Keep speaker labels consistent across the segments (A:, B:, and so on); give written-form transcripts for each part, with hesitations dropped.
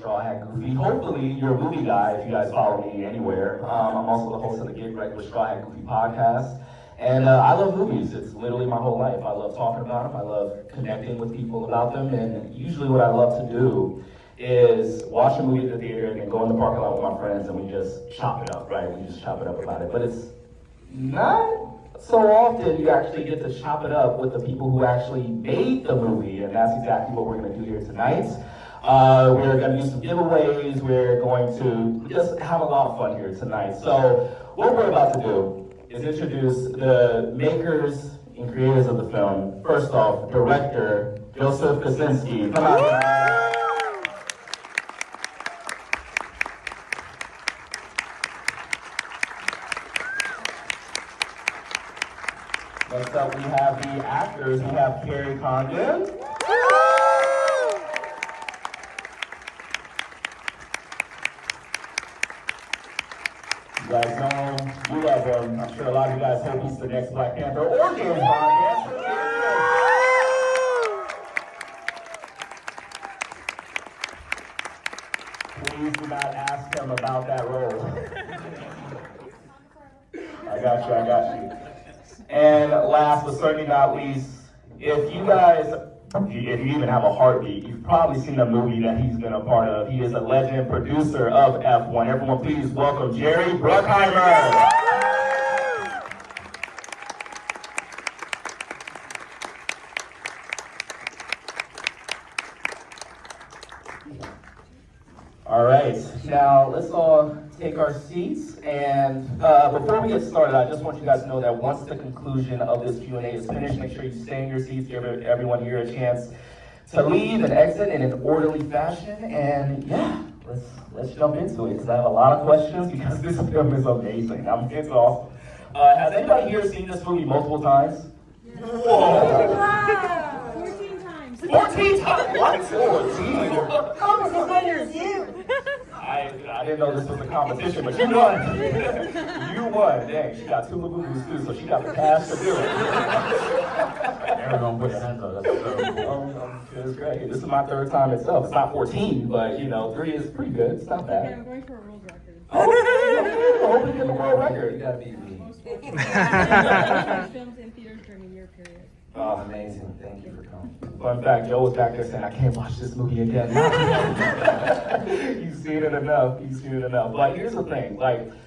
A: Straw Hat Goofy. Hopefully, you're a movie guy if you guys follow me anywhere. I'm also the host of the Get Ready with Straw Hat Goofy podcast. And I love movies. It's literally my whole life. I love talking about them. I love connecting with people about them. And usually what I love to do is watch a movie at the theater and then go in the parking lot with my friends and we just chop it up, right? We just chop it up about it. But it's not so often you actually get to chop it up with the people who actually made the movie, and that's exactly what we're going to do here tonight. We're going to do some giveaways. We're going to just have a lot of fun here tonight. So what we're about to do is introduce the makers and creators of the film. First off, director Joseph Kosinski. Come on. Next up, we have the actors. We have Kerry Condon. You guys know him. You love him. I'm sure a lot of you guys hope he's the next Black Panther or James Bond. Please do not ask him about that role. I got you. And last but certainly not least, if you even have a heartbeat, you've probably seen a movie that he's been a part of. He is a legend producer of F1. Everyone please welcome Jerry Bruckheimer. All right, now let's all take our seats, and before we get started, I just want you guys to know that once the conclusion of this Q&A is finished, make sure you stay in your seats, give everyone here a chance to leave and exit in an orderly fashion, and yeah, let's jump into it, because I have a lot of questions, because this film is amazing. It's awesome. Has anybody here seen this movie multiple times?
B: Yes.
A: Whoa!
B: Wow. 14 times.
A: 14 times? What? 14?
B: Oh, the winner's you.
A: I didn't know this was a competition, but you won. You won. Dang, she got two Labubu's too, so she got the cash to do it.
C: Everyone put their hands up. That's so cool.
A: It's great. This is my third time itself. It's not 14, but 3 is pretty good. It's not
B: Okay,
A: bad.
B: I'm going for a world record.
A: Oh, hoping to get the world record.
C: You gotta beat me.
B: Filmed in theaters during a year period.
C: Oh, amazing. Thank you for coming.
A: Fun fact, Joe was back there saying, I can't watch this movie again. You've seen it enough. But here's the thing,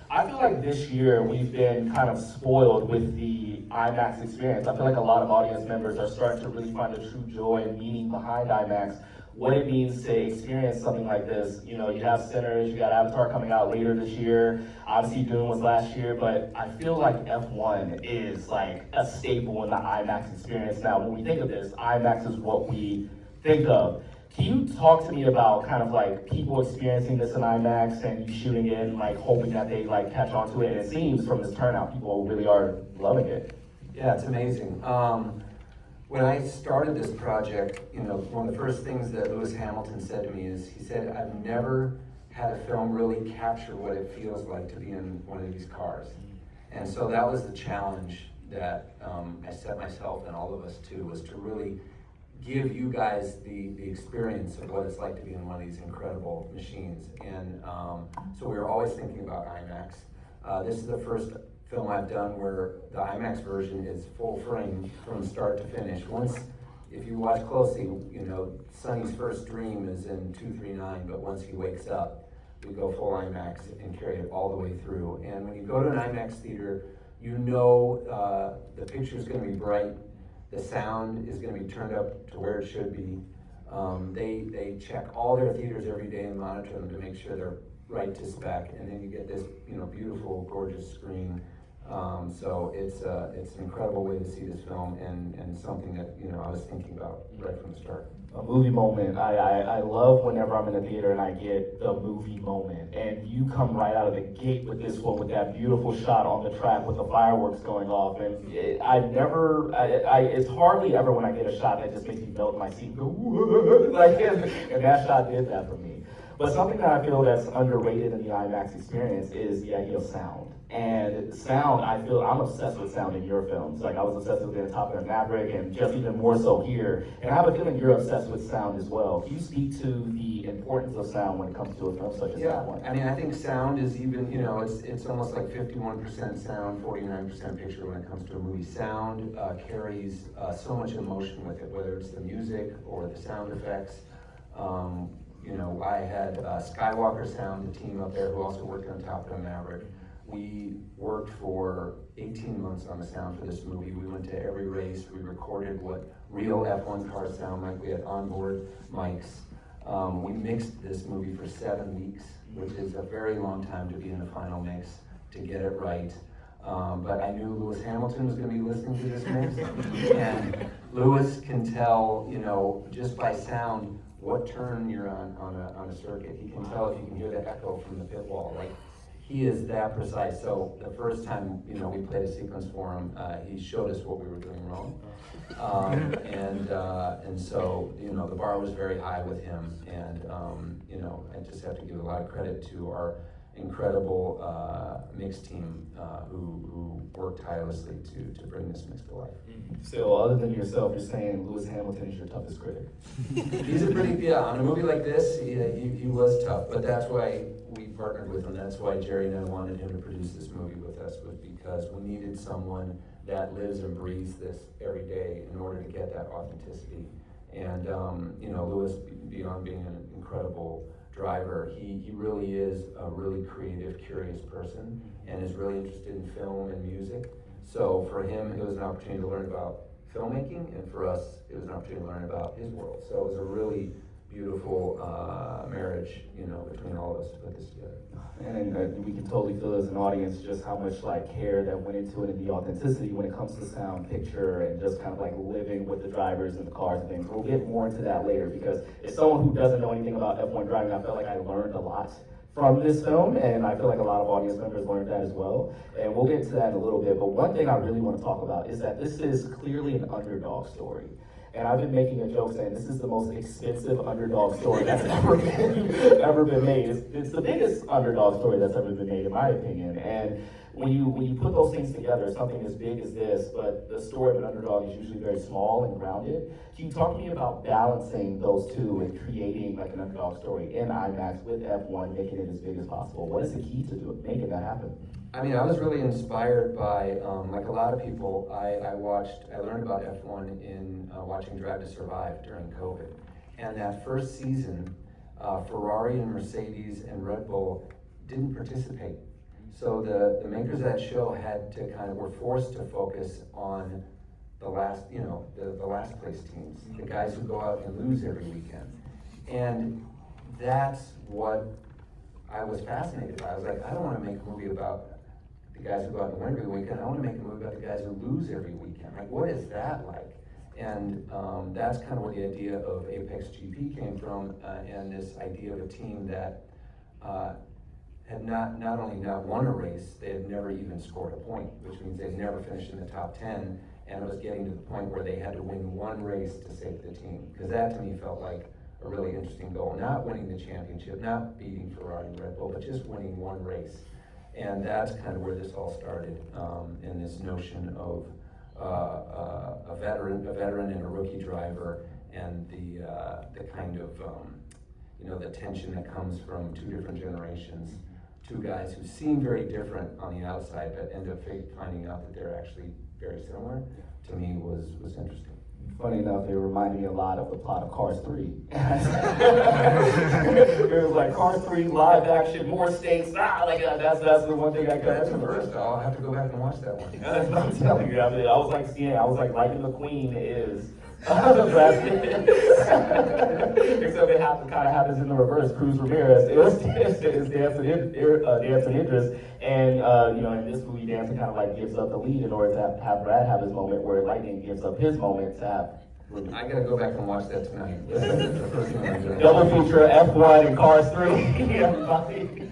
A: I feel like this year we've been kind of spoiled with the IMAX experience. I feel like a lot of audience members are starting to really find the true joy and meaning behind IMAX, what it means to experience something like this. You have Sinners, you got Avatar coming out later this year, obviously Dune was last year, but I feel like F1 is like a staple in the IMAX experience now. When we think of this, IMAX is what we think of. Can you talk to me about kind of like people experiencing this in IMAX and you shooting it and hoping that they catch on to it? And it seems from this turnout, people really are loving it.
C: Yeah, it's amazing. When I started this project, one of the first things that Lewis Hamilton said to me is, he said, I've never had a film really capture what it feels like to be in one of these cars. And so that was the challenge that I set myself and all of us to, was to really give you guys the experience of what it's like to be in one of these incredible machines. And so we were always thinking about IMAX. This is the first film I've done where the IMAX version is full frame from start to finish. If you watch closely, Sonny's first dream is in 239, but once he wakes up, we go full IMAX and carry it all the way through. And when you go to an IMAX theater, the picture's gonna be bright, the sound is gonna be turned up to where it should be. They check all their theaters every day and monitor them to make sure they're right to spec, and then you get this beautiful, gorgeous screen. So it's an incredible way to see this film, and something that I was thinking about right from the start.
A: A movie moment. I love whenever I'm in the theater and I get the movie moment, and you come right out of the gate with this one, with that beautiful shot on the track with the fireworks going off, and it's hardly ever when I get a shot that just makes me melt in my seat and go, and that shot did that for me. But something that I feel that's underrated in the IMAX experience is the idea of sound. And sound, I feel, I'm obsessed with sound in your films. Like I was obsessed with it in Top Gun Maverick, and just even more so here. And I have a feeling you're obsessed with sound as well. Can you speak to the importance of sound when it comes to a film such as that one?
C: I mean, I think sound is even, it's almost like 51% sound, 49% picture when it comes to a movie. Sound carries so much emotion with it, whether it's the music or the sound effects. I had Skywalker Sound, the team up there who also worked on Top Gun Maverick. We worked for 18 months on the sound for this movie. We went to every race. We recorded what real F1 cars sound like. We had onboard mics. We mixed this movie for 7 weeks, which is a very long time to be in the final mix to get it right. But I knew Lewis Hamilton was going to be listening to this mix, and Lewis can tell, just by sound, what turn you're on a circuit. He can tell if you can hear the echo from the pit wall. Like, he is that precise. So the first time, we played a sequence for him, he showed us what we were doing wrong. And so, the bar was very high with him. And, I just have to give a lot of credit to our incredible mix team who worked tirelessly to bring this mix to life.
A: So other than yourself, you're saying Lewis Hamilton is your toughest critic?
C: He's a pretty, on a movie like this, he was tough, but that's why we partnered with him. That's why Jerry and I wanted him to produce this movie with us, was because we needed someone that lives and breathes this every day in order to get that authenticity. And, Lewis, beyond being an incredible driver, he really is a really creative, curious person and is really interested in film and music. So for him, it was an opportunity to learn about filmmaking, and for us, it was an opportunity to learn about his world. So it was a really beautiful marriage, between all of us to put this together.
A: And we can totally feel as an audience just how much care that went into it, and the authenticity when it comes to sound, picture, and just kind of living with the drivers and the cars and things. We'll get more into that later, because as someone who doesn't know anything about F1 driving, I felt like I learned a lot from this film, and I feel like a lot of audience members learned that as well. And we'll get to that in a little bit, but one thing I really want to talk about is that this is clearly an underdog story. And I've been making a joke saying this is the most expensive underdog story that's ever been made. It's the biggest underdog story that's ever been made, in my opinion. And when you put those things together, something as big as this, but the story of an underdog is usually very small and grounded. Can you talk to me about balancing those two and creating an underdog story in IMAX with F1, making it as big as possible? What is the key to making that happen?
C: I mean, I was really inspired by, like a lot of people, I learned about F1 in watching Drive to Survive during COVID. And that first season, Ferrari and Mercedes and Red Bull didn't participate. So the makers of that show had to were forced to focus on the last place teams, the guys who go out and lose every weekend. And that's what I was fascinated by. I was like, I don't want to make a movie about the guys who go out and win every weekend. I want to make a movie about the guys who lose every weekend. Like, what is that like? And that's kind of where the idea of Apex GP came from, and this idea of a team that had not only not won a race, they had never even scored a point, which means they'd never finished in the top 10, and it was getting to the point where they had to win one race to save the team. Because that to me felt like a really interesting goal. Not winning the championship, not beating Ferrari and Red Bull, but just winning one race. And that's kind of where this all started, in this notion of a veteran and a rookie driver, and the kind of the tension that comes from two different generations, two guys who seem very different on the outside, but end up finding out that they're actually very similar. To me, was interesting.
A: Funny enough, it reminded me a lot of the plot of Cars 3. It was like Cars 3, live action, more stakes. That's the one thing I
C: That's
A: got.
C: the first. I'll have to go back and watch that one.
A: I'm telling you, I was like Lightning McQueen is Brad Pitt. Except it kind of happens in the reverse. Cruz Ramirez is Damson Idris, and in this movie, Damson kind of gives up the lead in order to have Brad have his moment, where Lightning gives up his moment to have.
C: I gotta go back and watch that tonight.
A: Double feature F1 and Cars 3. Everybody.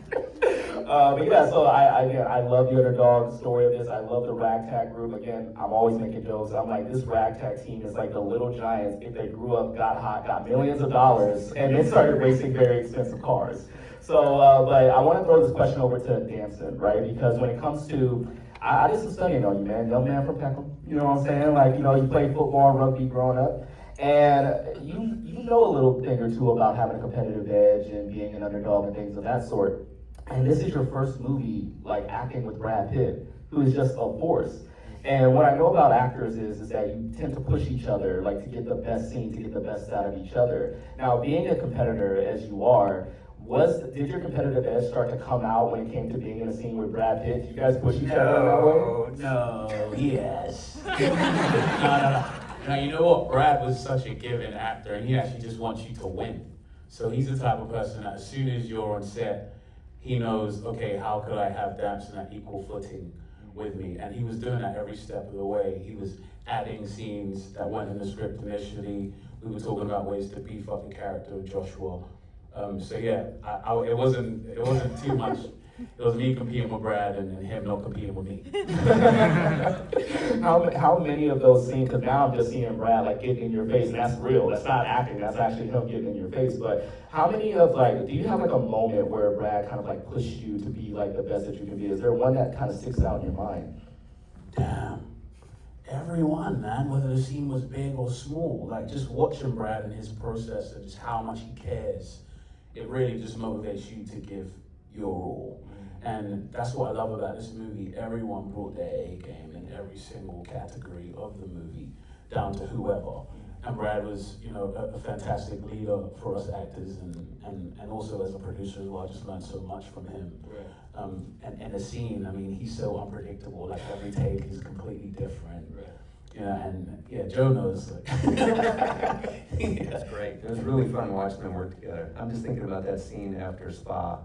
A: But yeah, so I love the underdog story of this. I love the ragtag group. Again, I'm always making jokes. I'm like, this ragtag team is like the Little Giants if they grew up, got hot, got millions of dollars, and then started racing very expensive cars. So, but I want to throw this question over to Damson, right? Because when it comes to, I did some studying on you, man. Young man from Peckham. You know what I'm saying? Like, you know, you played football and rugby growing up. And you know a little thing or two about having a competitive edge and being an underdog and things of that sort. And this is your first movie, like, acting with Brad Pitt, who is just a force. And what I know about actors is that you tend to push each other, like, to get the best scene, to get the best out of each other. Now, being a competitor as you are, did your competitive edge start to come out when it came to being in a scene with Brad Pitt? Did you guys push each other in that way?
D: No, yes. No. Now, you know what? Brad was such a giving actor, and he actually just wants you to win. So he's the type of person that as soon as you're on set, he knows, okay, how could I have Damson at equal footing with me? And he was doing that every step of the way. He was adding scenes that weren't in the script initially. We were talking about ways to beef up the character of Joshua. So yeah, it wasn't too much. It was me competing with Brad and him not competing with me.
A: How many of those scenes, because now I'm just seeing Brad like getting in your face, and that's real, that's not acting, that's actually him getting in your face, but how many of like, do you have like a moment where Brad kind of like pushed you to be like the best that you can be? Is there one that kind of sticks out in your mind?
D: Damn. Everyone, man, whether the scene was big or small, like just watching Brad and his process and just how much he cares, it really just motivates you to give your all. And that's what I love about this movie. Everyone brought their A game in every single category of the movie, down to whoever. And Brad was, you know, a fantastic leader for us actors, and also as a producer as well. I just learned so much from him. And the scene, I mean, he's so unpredictable. Like every take is completely different. You know, and yeah, Joe knows. Like,
C: That's great. It was really fun watching them work together. I'm just thinking about that scene after Spa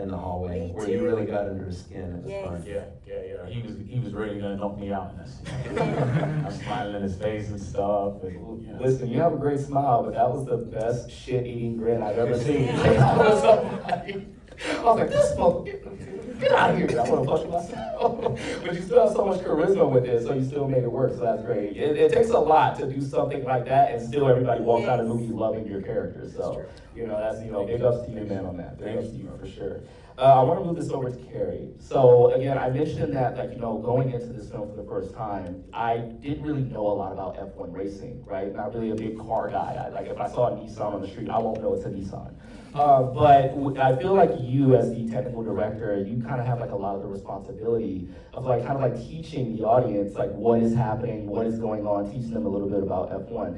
C: in the hallway where you really got under his skin. It was fun.
D: Yeah. He was really gonna knock me out in that scene. I'm smiling in his face and stuff. And, you know.
A: Listen, you have a great smile, but that was the best shit-eating grin I've ever seen. I was like, this motherfucker, get out of here. I want to punch myself. But you still have so much charisma with it, so you still made it work, so that's great. It takes a lot to do something like that, and still everybody walks out of the movie loving your character. So, you know, that's, you know, big ups to you, man, on that. Big ups to you for sure. I want to move this over to Kerry. So again, I mentioned that, like, you know, going into this film for the first time, I didn't really know a lot about F1 racing, right? Not really a big car guy. Like, if I saw a Nissan on the street, I won't know it's a Nissan. But I feel like you, as the technical director, you kind of have like a lot of the responsibility of like kind of like teaching the audience like what is happening, what is going on, teaching them a little bit about F1.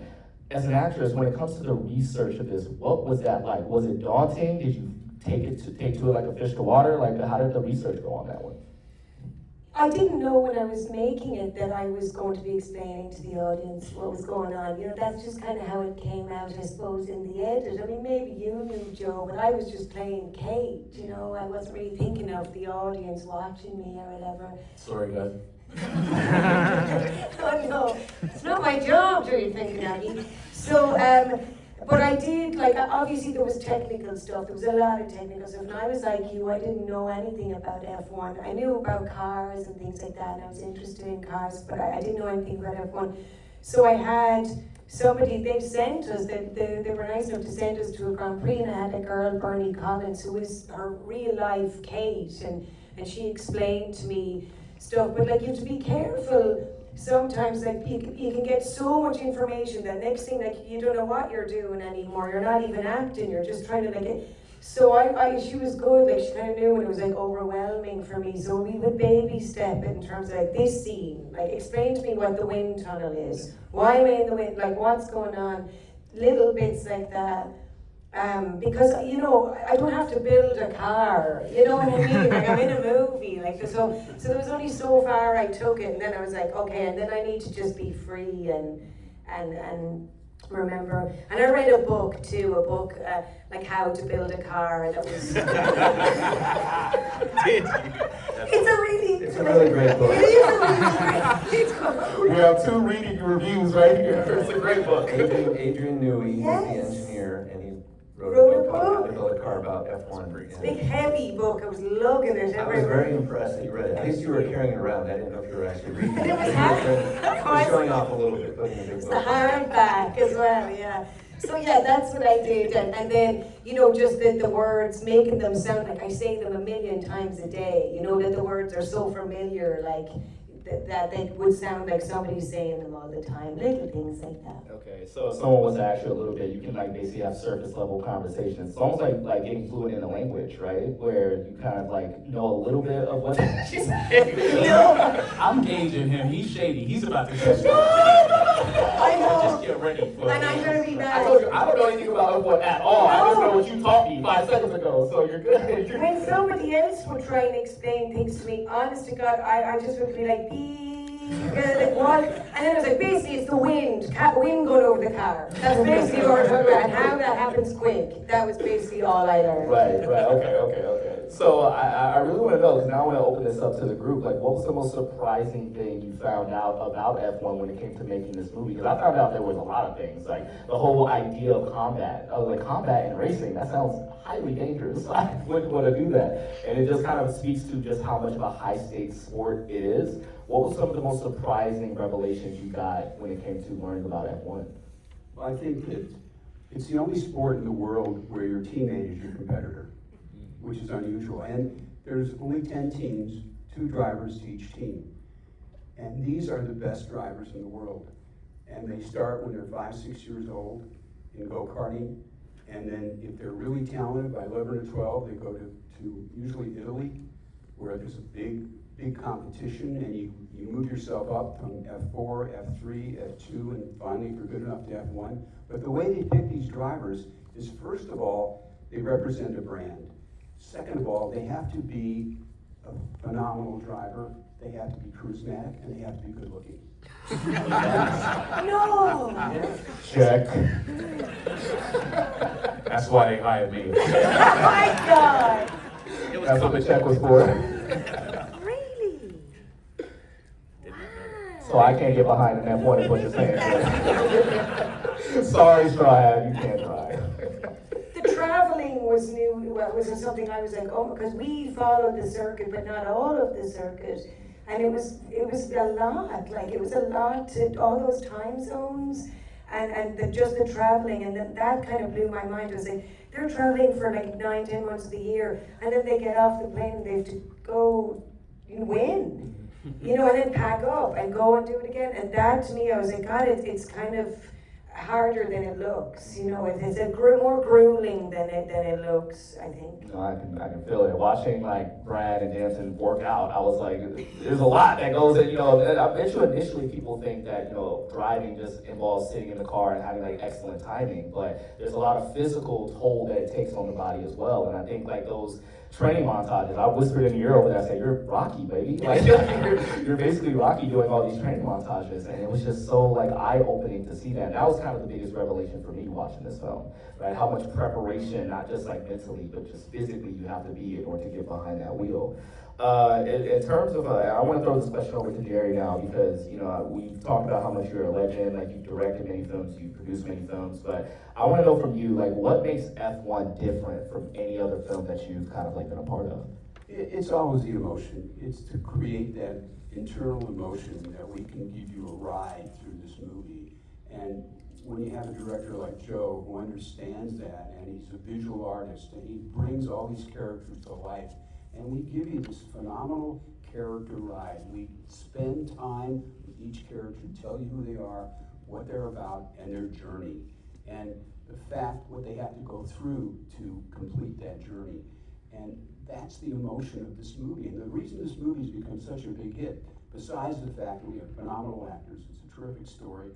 A: As an actress, when it comes to the research of this, what was that like? Was it daunting? Did you take to it like a fish to water? Like, how did the research go on that one?
E: I didn't know when I was making it that I was going to be explaining to the audience what was going on. You know, that's just kind of how it came out, I suppose, in the edit. I mean, maybe you knew, Joe, but I was just playing Kate, you know. I wasn't really thinking of the audience watching me or whatever.
D: Sorry, guys.
E: Oh, no, it's not my job to be thinking of me. So, but I did, like, obviously there was technical stuff. There was a lot of technical stuff. And I was like you, I didn't know anything about F1. I knew about cars and things like that, and I was interested in cars, but I didn't know anything about F1. So I had somebody, they sent us, they were nice enough to send us to a Grand Prix, and I had a girl, Bernie Collins, who was her real life Kate, and she explained to me stuff. But like, you have to be careful. Sometimes like you can get so much information that next thing like you don't know what you're doing anymore. You're not even acting. You're just trying to like. So she was good. Like she kind of knew, and it was like overwhelming for me. So we would baby step it in terms of like this scene. Like explain to me what the wind tunnel is. Why am I in the wind? Like what's going on? Little bits like that. Because you know I don't have to build a car, you know what I mean? Like I'm in a movie, like so there was only so far I took it, and then I was like, okay, and then I need to just be free and remember. And I read a book too, like how to build a car. That was.
D: Did you?
C: It's a really great book.
E: It is a really great book.
A: We have 2 reading reviews right here. It's a great book.
C: Adrian Newey is
E: Yes.
C: the engineer, and he wrote
E: Wrote
C: a
E: a
C: book called How to
E: book.
C: Build a a car about F1.
E: Big heavy book. I was lugging it
C: I was
E: everywhere.
C: very impressed that you read it. At least you were carrying it around. I didn't know if you were actually reading it.
E: It was
C: You were showing off a little bit, putting a big
E: It's
C: book.
E: the hardback as well, yeah. So yeah, that's what I did, and then, you know, just the words, making them sound like I say them 1,000,000 times a day, you know, that the words are so familiar, like, that they would sound like somebody saying them all the time, little things like that.
A: Okay, so if someone was to ask you a little bit, you can like basically have surface level conversations. It's almost like getting fluent in the language, right? Where you kind of like know a little bit of what she's saying.
D: I'm gauging him. He's shady. He's about to catch
E: I know.
D: Just get ready for
E: And I'm gonna be
A: I
E: mad.
A: told you, I don't know anything about F1 at all. I just know what you taught me 5 seconds ago, so you're good.
E: When somebody else would try and explain things to me, honest to God, I just would be like, like what? And then I was like, basically it's the wind going over the car. That's basically what we're talking about, and how that happens quick. That was basically all I learned.
A: Right, okay. So I really want to know, because now I want to open this up to the group, like what was the most surprising thing you found out about F1 when it came to making this movie? Because I found out there was a lot of things, like the whole idea of combat. I was like, combat in racing, that sounds highly dangerous. I wouldn't want to do that. And it just kind of speaks to just how much of a high stakes sport it is. What was some of the most surprising revelations you got when it came to learning about F1?
F: Well, I think that it's the only sport in the world where your teammate is your competitor, which is unusual. And there's only 10 teams, 2 drivers to each team. And these are the best drivers in the world. And they start when they're 5, 6 years old in go-karting. And then if they're really talented, by 11 or 12, they go to usually Italy, where there's a big competition, and you move yourself up from F4, F3, F2, and finally if you're good enough to F1. But the way they pick these drivers is, first of all, they represent a brand. Second of all, they have to be a phenomenal driver, they have to be charismatic, and they have to be good looking.
E: No!
A: Check.
D: That's why they hired me.
E: Oh my God!
A: That's what the check was for.
E: Really?
A: So I can't get behind an F1 is what you're saying. Sorry, Strahad, you can't drive.
E: The traveling was new, was something I was like, oh, because we followed the circuit, but not all of the circuit. And it was a lot, like it was a lot to all those time zones and just the traveling, and then that kind of blew my mind. It was like, they're traveling for like 9, 10 months of the year, and then they get off the plane and they have to go and win, you know, and then pack up and go and do it again. And that to me, I was like, God, it's kind of harder than it looks, you know. It's more grueling than it looks, I think.
A: You know, I can feel it. Watching like Brad and Damson work out, I was like, there's a lot that goes in, you know. And I bet you initially people think that, you know, driving just involves sitting in the car and having like excellent timing, but there's a lot of physical toll that it takes on the body as well. And I think like those training montages, I whispered in your ear over there, I said, you're Rocky, baby. Like, you're basically Rocky doing all these training montages. And it was just so like eye-opening to see that. And that was kind of the biggest revelation for me watching this film, right? How much preparation, not just like mentally, but just physically you have to be in order to get behind that wheel. In terms of, I want to throw this question over to Jerry now because, you know, we've talked about how much you're a legend, like you've directed many films, you've produced many films, but I want to know from you, like, what makes F1 different from any other film that you've kind of like been a part of?
F: It's always the emotion. It's to create that internal emotion that we can give you a ride through this movie. And when you have a director like Joe who understands that, and he's a visual artist, and he brings all these characters to life, and we give you this phenomenal character ride. We spend time with each character, tell you who they are, what they're about, and their journey. And the fact, what they have to go through to complete that journey. And that's the emotion of this movie. And the reason this movie's become such a big hit, besides the fact that we have phenomenal actors, it's a terrific story,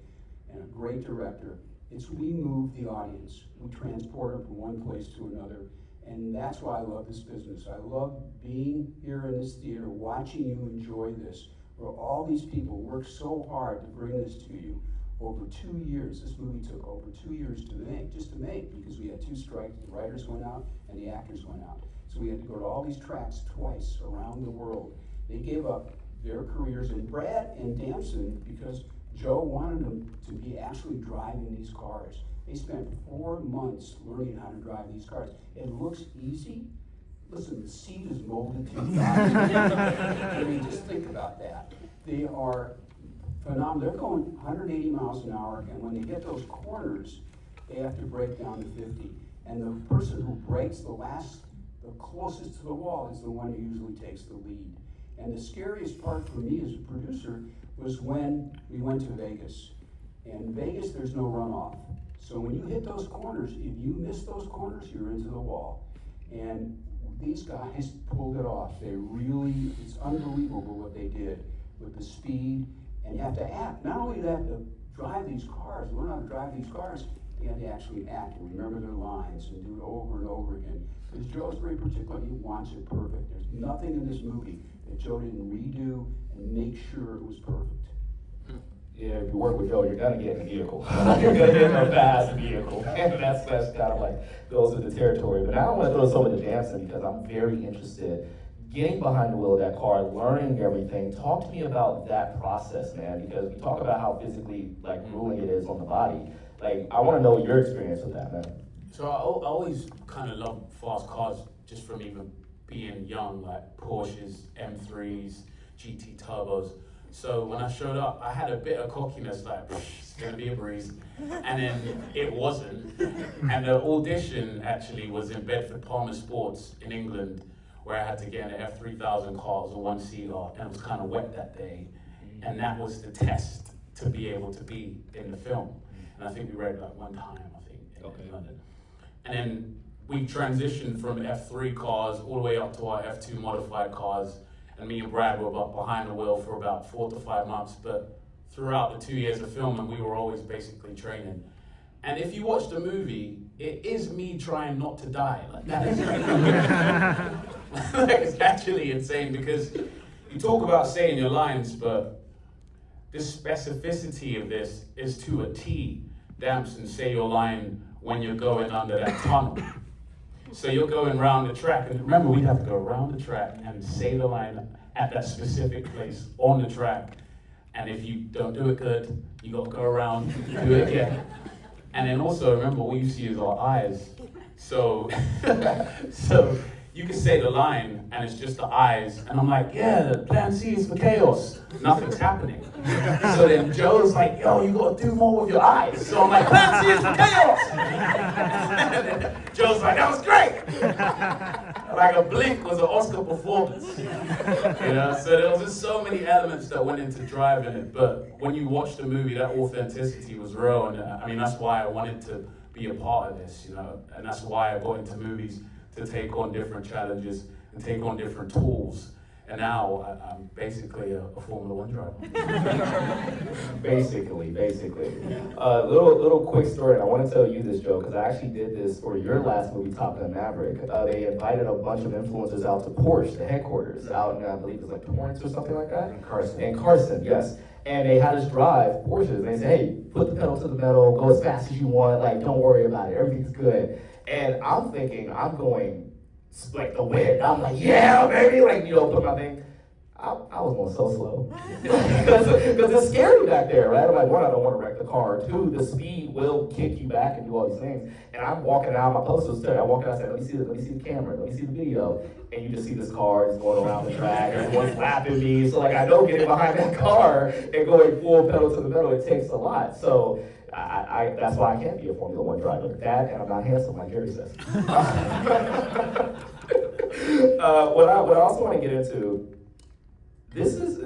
F: and a great director, it's we move the audience. We transport them from one place to another. And that's why I love this business. I love being here in this theater, watching you enjoy this, where all these people work so hard to bring this to you. Over 2 years, this movie took over 2 years to make, because we had 2 strikes, the writers went out and the actors went out. So we had to go to all these tracks twice around the world. They gave up their careers, and Brad and Damson, because Joe wanted them to be actually driving these cars. They spent 4 months learning how to drive these cars. It looks easy. Listen, the seat is molded to the body. I mean, just think about that. They are phenomenal. They're going 180 miles an hour, and when they hit those corners, they have to brake down to 50. And the person who brakes the closest to the wall is the one who usually takes the lead. And the scariest part for me as a producer was when we went to Vegas. In Vegas, there's no runoff. So when you hit those corners, if you miss those corners, you're into the wall. And these guys pulled it off. It's unbelievable what they did with the speed. And you have to act. Not only do you have to drive these cars, learn how to drive these cars, you have to actually act and remember their lines and do it over and over again. Because Joe's very particular, he wants it perfect. There's nothing in this movie that Joe didn't redo and make sure it was perfect.
A: Yeah, if you work with Joe, you're gonna get in a vehicle. You're gonna get in a fast vehicle. And that's kind of like goes with the territory. But now I want to throw some of the Damson because I'm very interested. Getting behind the wheel of that car, learning everything. Talk to me about that process, man, because we talk about how physically grueling it is on the body. I want to know your experience with that, man.
D: So I always kind of love fast cars just from even being young, like Porsches, M3s, GT turbos. So when I showed up, I had a bit of cockiness, like, it's gonna be a breeze. And then it wasn't. And the audition actually was in Bedford Palmer Sports in England, where I had to get in an F3000 car, it was a one-seater, and it was kind of wet that day. And that was the test to be able to be in the film. And I think we read one time, in London. And then we transitioned from F3 cars all the way up to our F2 modified cars. And me and Brad were behind the wheel for about 4 to 5 months. But throughout the 2 years of filming, we were always basically training. And if you watch the movie, it is me trying not to die. That is it's actually insane because you talk about saying your lines, but the specificity of this is to a T. Damson, say your line when you're going under that tunnel. So you're going around the track, and remember we have to go around the track and say the line at that specific place on the track. And if you don't do it good, you got to go around, do it again. And then also remember, all you see is our eyes. So, so you can say the line, and it's just the eyes, and I'm like, yeah, plan C is for chaos. Nothing's happening. So then Joe's like, yo, you gotta do more with your eyes. So I'm like, plan C is for chaos. And then Joe's like, that was great. Like a blink was an Oscar performance. So there was just so many elements that went into driving it. But when you watch the movie, that authenticity was real, and I mean that's why I wanted to be a part of this, and that's why I got into movies, to take on different challenges and take on different tools. And now I'm basically a Formula One driver.
A: Basically. Little quick story, and I want to tell you this, Joe, because I actually did this for your last movie, Top Gun Maverick. They invited a bunch of influencers out to Porsche, the headquarters, out in, I believe it was Torrance or something like that? In Carson, yes. And they had us drive Porsches, and they said, hey, put the pedal to the metal, go as fast as you want, don't worry about it, everything's good. And I'm thinking, I'm going the wind. I'm like, yeah, baby, put my thing. I was going so slow. Because it's scary back there, right? I'm like, one, I don't want to wreck the car. Two, the speed will kick you back and do all these things. And I'm walking out, my post was steady. I walk out and I said, let me see the camera, let me see the video. And you just see this car just going around the track, everyone's lapping me. So I know getting behind that car and going full pedal to the metal, it takes a lot. So that's why I can't be a Formula One driver. That, and I'm not handsome like Jerry says. What I also want to get into, this is,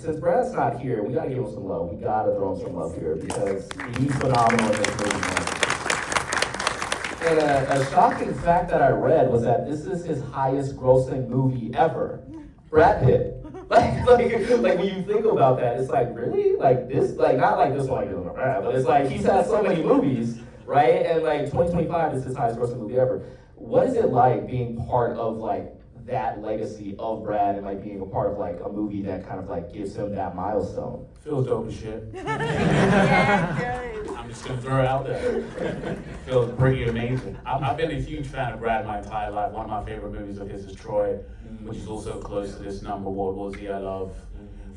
A: since Brad's not here, we got to give him some love. We got to throw him some love here because he's phenomenal in this movie. And a shocking fact that I read was that this is his highest grossing movie ever. Brad Pitt. Like when you think about that, it's really? This, not like this one, but it's he's had so many movies, right? And 2025 is his highest grossing movie ever. What is it like being part of that legacy of Brad and being a part of a movie that kind of gives him that milestone?
D: Feels dope as shit.
E: Yeah,
D: I'm just gonna throw it out there. Feels pretty amazing. I've been a huge fan of Brad my entire life. One of my favorite movies of his is Troy, which is also close to this number, World War Z I love,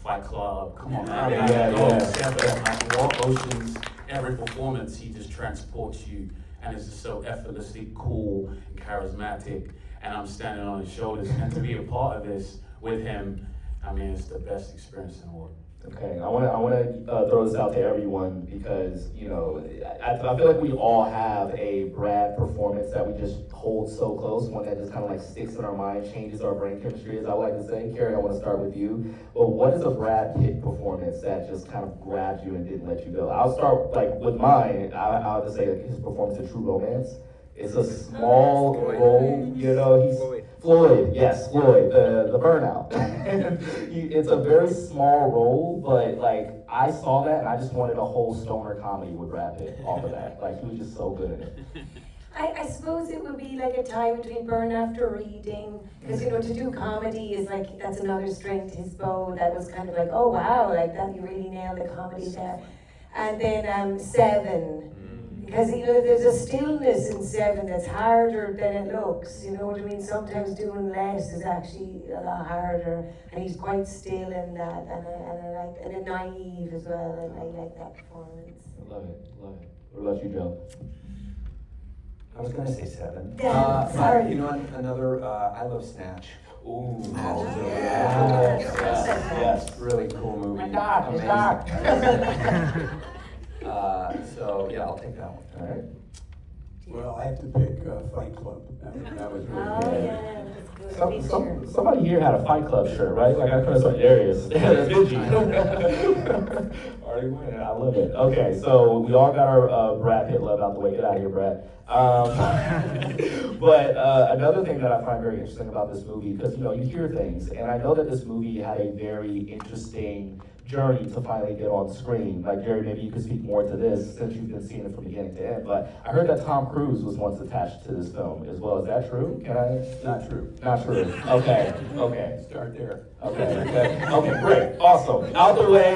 D: Fight Club, come on man.
A: Yeah.
D: Oceans. every performance he just transports you, and it's just so effortlessly cool and charismatic. And I'm standing on his shoulders, and to be a part of this with him, I mean, it's the best experience in the world.
A: Okay, I want to throw this out to everyone because, you know, I feel like we all have a Brad performance that we just hold so close, one that just kind of like sticks in our mind, changes our brain chemistry, as I like to say. Kerry, I want to start with you. But what is a Brad Pitt performance that just kind of grabbed you and didn't let you go? I'll start like with mine. I'll just say like his performance in True Romance. It's a small role, you know, he's Floyd, yes, Floyd, the burnout. It's a very small role, but like I saw that and I just wanted a whole stoner comedy with Brad Pitt off of that. Like he was just so good in it.
E: I suppose it would be like a tie between burn after reading, because you know, to do comedy is like, that's another string to his bow. That was kind of like, oh wow, like that, you really nailed the comedy there. And then Seven. Because, you know, there's a stillness in Seven that's harder than it looks, you know what I mean? Sometimes doing less is actually a lot harder, and he's quite still in that, and I like, and naive as well, and I like that performance.
A: Love it, love it. What about you, Joe?
C: I was gonna say Seven.
E: Yeah, sorry.
C: You know what, another, I love Snatch.
A: Ooh,
E: yes,
A: yes.
C: Really cool movie.
A: My God,
C: Amazing. So yeah, I'll take that one.
A: All right.
F: Well, I have to pick Fight Club. That was really
E: Oh,
F: good.
E: yeah, that's good.
A: Somebody here had a Fight Club shirt, right? Like I could have saw Darius. Did you? Already winning. I love it. Okay, so we all got our Brad Pitt love out the way. Get out of here, Brad. But another thing that I find very interesting about this movie, because you know you hear things, and I know that this movie had a very interesting journey to finally get on screen. Like Jerry, maybe you could speak more to this since you've been seeing it from beginning to end. But I heard that Tom Cruise was once attached to this film as well. Is that true? Can I?
F: Not true.
A: Not true. Okay. Okay.
F: Start there.
A: Okay, great, awesome. Out the way,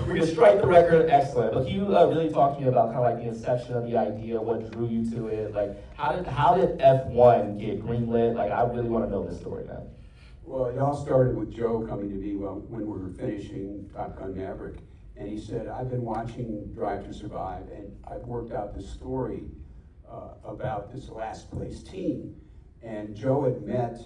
A: we can strike the record, excellent. But can you really talk to me about kind of like the inception of the idea, what drew you to it? Like, how did F1 get greenlit? Like, I really want to know this story, man.
F: Well, it all started with Joe coming to me when we were finishing Top Gun Maverick. And he said, I've been watching Drive to Survive, and I've worked out this story about this last place team. And Joe had met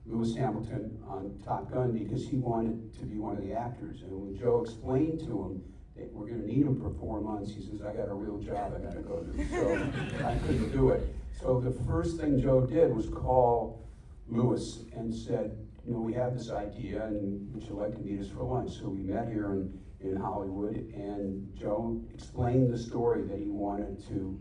F: Lewis Hamilton on Top Gun because he wanted to be one of the actors. And when Joe explained to him that we're gonna need him for 4 months, he says, I got a real job I gotta go to. So I couldn't do it. So the first thing Joe did was call Lewis and said, you know, we have this idea and would you like to meet us for lunch? So we met here in Hollywood, and Joe explained the story that he wanted to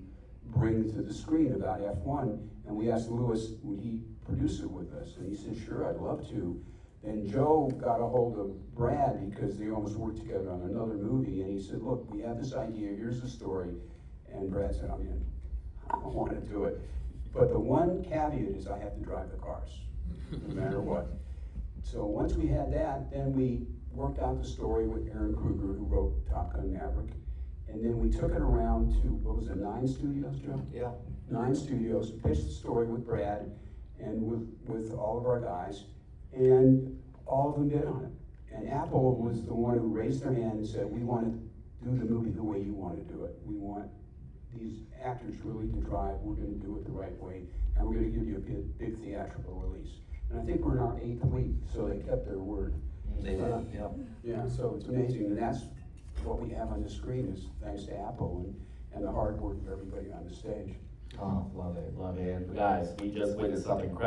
F: bring to the screen about F1. And we asked Lewis, would he produce it with us? And he said, sure, I'd love to. Then Joe got a hold of Brad because they almost worked together on another movie. And he said, look, we have this idea, here's the story. And Brad said, I'm in. I don't want to do it. But the one caveat is I have to drive the cars, no matter what. So once we had that, then we worked out the story with Aaron Kruger, who wrote Top Gun Maverick. And then we took it around to, what was it, 9 studios, Joe?
C: Yeah.
F: 9 studios, pitched the story with Brad and with all of our guys, and all of them bid on it. And Apple was the one who raised their hand and said, we want to do the movie the way you want to do it. We want these actors really to drive, we're going to do it the right way, and we're going to give you a big theatrical release. And I think we're in our 8th week, so they kept their word.
C: They did, yeah.
F: Yeah, so it's amazing, and that's what we have on the screen is thanks to Apple and the hard work of everybody on the stage.
A: Oh, love it, love it. And guys, we just witnessed something incredible.